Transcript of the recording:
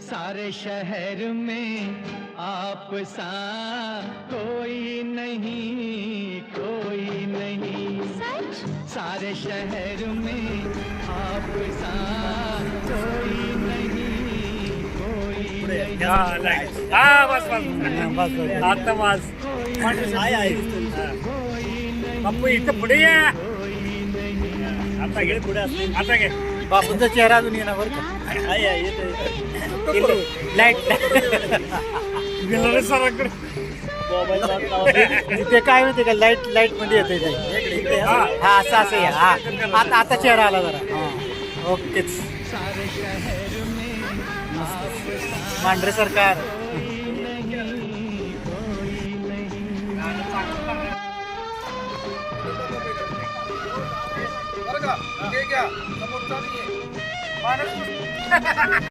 सारे शहर में आप सा कोई नहीं, कोई नहीं। सच? सारे शहर में आप सा कोई नहीं, कोई नहीं। हा लाईट हा बस बस आता बस बापू इथं पुढे या आता घे पुढे आता घे बापूंचा चेहरा अजून येणार बरं का लाईट गेलं सराकडे ते काय माहिती का लाईट लाईट मध्ये येते हा असं असं या हा आता आता चेहरा आला जरा ओकेच मांढरे सरकार बरं का? हे घ्या. समोरचा नाही आहे.